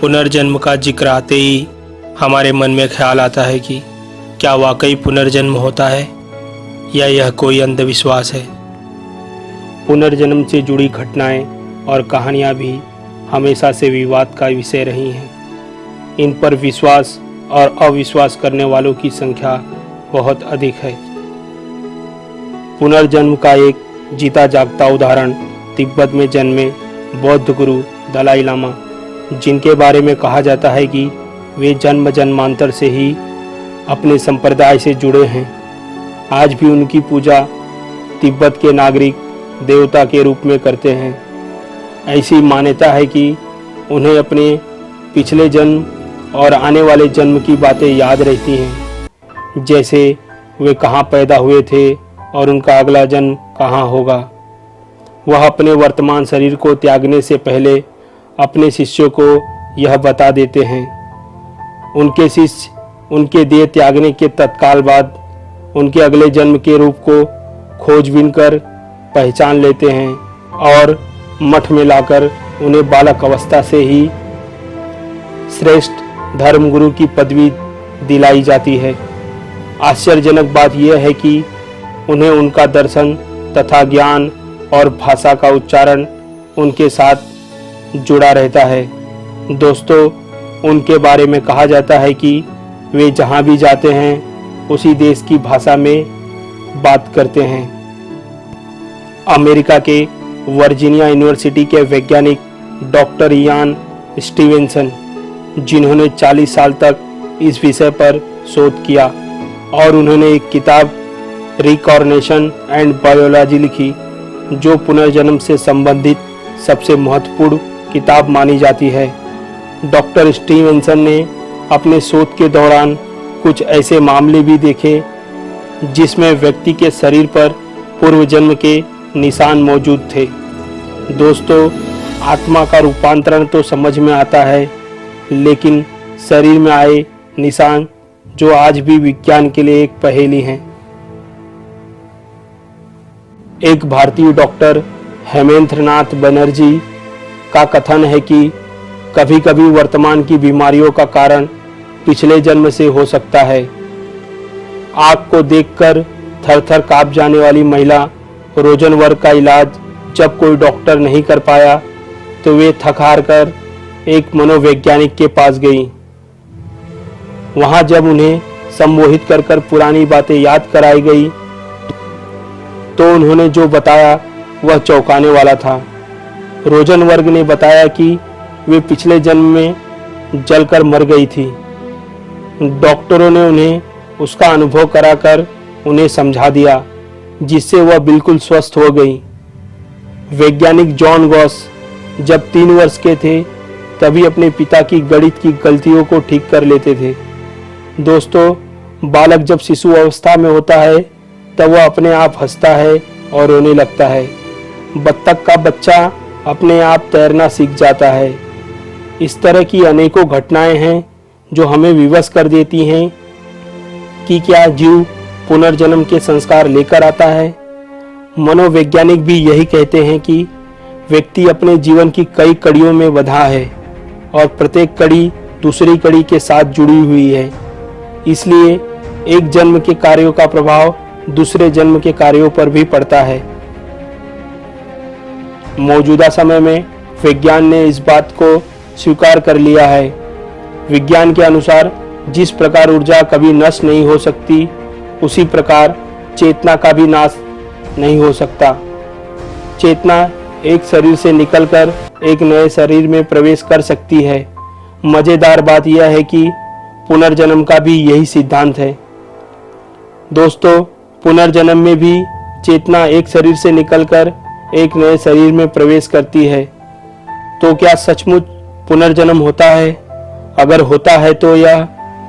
पुनर्जन्म का जिक्र आते ही हमारे मन में ख्याल आता है कि क्या वाकई पुनर्जन्म होता है या यह कोई अंधविश्वास है। पुनर्जन्म से जुड़ी घटनाएं और कहानियां भी हमेशा से विवाद का विषय रही हैं। इन पर विश्वास और अविश्वास करने वालों की संख्या बहुत अधिक है। पुनर्जन्म का एक जीता जागता उदाहरण तिब्बत में जन्मे बौद्ध गुरु दलाई लामा, जिनके बारे में कहा जाता है कि वे जन्म जन्मांतर से ही अपने संप्रदाय से जुड़े हैं। आज भी उनकी पूजा तिब्बत के नागरिक देवता के रूप में करते हैं। ऐसी मान्यता है कि उन्हें अपने पिछले जन्म और आने वाले जन्म की बातें याद रहती हैं, जैसे वे कहाँ पैदा हुए थे और उनका अगला जन्म कहाँ होगा। वह अपने वर्तमान शरीर को त्यागने से पहले अपने शिष्यों को यह बता देते हैं। उनके शिष्य उनके देह त्यागने के तत्काल बाद उनके अगले जन्म के रूप को खोजबीन कर पहचान लेते हैं और मठ में लाकर उन्हें बालक अवस्था से ही श्रेष्ठ धर्मगुरु की पदवी दिलाई जाती है। आश्चर्यजनक बात यह है कि उन्हें उनका दर्शन तथा ज्ञान और भाषा का उच्चारण उनके साथ जुड़ा रहता है। दोस्तों, उनके बारे में कहा जाता है कि वे जहाँ भी जाते हैं उसी देश की भाषा में बात करते हैं। अमेरिका के वर्जीनिया यूनिवर्सिटी के वैज्ञानिक डॉक्टर इयान स्टीवेंसन, जिन्होंने 40 साल तक इस विषय पर शोध किया और उन्होंने एक किताब रिकॉर्नेशन एंड बायोलॉजी लिखी, जो पुनर्जन्म से संबंधित सबसे महत्वपूर्ण किताब मानी जाती है। डॉक्टर स्टीवेंसन ने अपने शोध के दौरान कुछ ऐसे मामले भी देखे जिसमें व्यक्ति के शरीर पर पूर्व जन्म के निशान मौजूद थे। दोस्तों, आत्मा का रूपांतरण तो समझ में आता है, लेकिन शरीर में आए निशान जो आज भी विज्ञान के लिए एक पहेली हैं। एक भारतीय डॉक्टर हेमेंद्र नाथ बनर्जी का कथन है कि कभी कभी वर्तमान की बीमारियों का कारण पिछले जन्म से हो सकता है। आग को देखकर थर-थर कांप जाने वाली महिला रोजनवर्ग का इलाज जब कोई डॉक्टर नहीं कर पाया तो वे थक हार कर एक मनोवैज्ञानिक के पास गई। वहां जब उन्हें सम्मोहित कर कर पुरानी बातें याद कराई गई तो उन्होंने जो बताया वह चौंकाने वाला था। रोजनवर्ग ने बताया कि वे पिछले जन्म में जलकर मर गई थी। डॉक्टरों ने उन्हें उसका अनुभव कराकर उन्हें समझा दिया, जिससे वह बिल्कुल स्वस्थ हो गई। वैज्ञानिक जॉन गॉस जब 3 वर्ष के थे तभी अपने पिता की गणित की गलतियों को ठीक कर लेते थे। दोस्तों, बालक जब शिशु अवस्था में होता है तब वह अपने आप हंसता है और रोने लगता है। बत्तख का बच्चा अपने आप तैरना सीख जाता है। इस तरह की अनेकों घटनाएं हैं जो हमें विवश कर देती हैं कि क्या जीव पुनर्जन्म के संस्कार लेकर आता है। मनोवैज्ञानिक भी यही कहते हैं कि व्यक्ति अपने जीवन की कई कड़ियों में बंधा है और प्रत्येक कड़ी दूसरी कड़ी के साथ जुड़ी हुई है। इसलिए एक जन्म के कार्यों का प्रभाव दूसरे जन्म के कार्यों पर भी पड़ता है। मौजूदा समय में विज्ञान ने इस बात को स्वीकार कर लिया है। विज्ञान के अनुसार जिस प्रकार ऊर्जा कभी नष्ट नहीं हो सकती, उसी प्रकार चेतना का भी नाश नहीं हो सकता। चेतना एक शरीर से निकलकर एक नए शरीर में प्रवेश कर सकती है। मजेदार बात यह है कि पुनर्जन्म का भी यही सिद्धांत है। दोस्तों, पुनर्जन्म में भी चेतना एक शरीर से निकलकर एक नए शरीर में प्रवेश करती है। तो क्या सचमुच पुनर्जन्म होता है? अगर होता है तो यह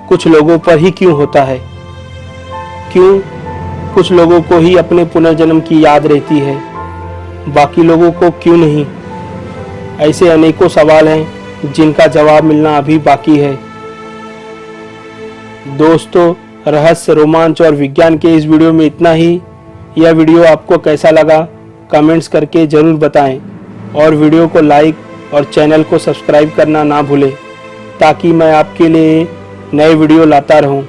कुछ लोगों पर ही क्यों होता है? क्यों कुछ लोगों को ही अपने पुनर्जन्म की याद रहती है, बाकी लोगों को क्यों नहीं? ऐसे अनेकों सवाल हैं जिनका जवाब मिलना अभी बाकी है। दोस्तों, रहस्य, रोमांच और विज्ञान के इस वीडियो में इतना ही। यह वीडियो आपको कैसा लगा कमेंट्स करके ज़रूर बताएं और वीडियो को लाइक और चैनल को सब्सक्राइब करना ना भूलें। ताकि मैं आपके लिए नए वीडियो लाता रहूं।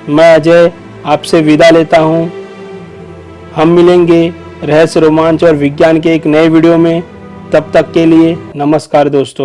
मैं अजय आपसे विदा लेता हूं। हम मिलेंगे रहस्य, रोमांच और विज्ञान के एक नए वीडियो में। तब तक के लिए नमस्कार दोस्तों।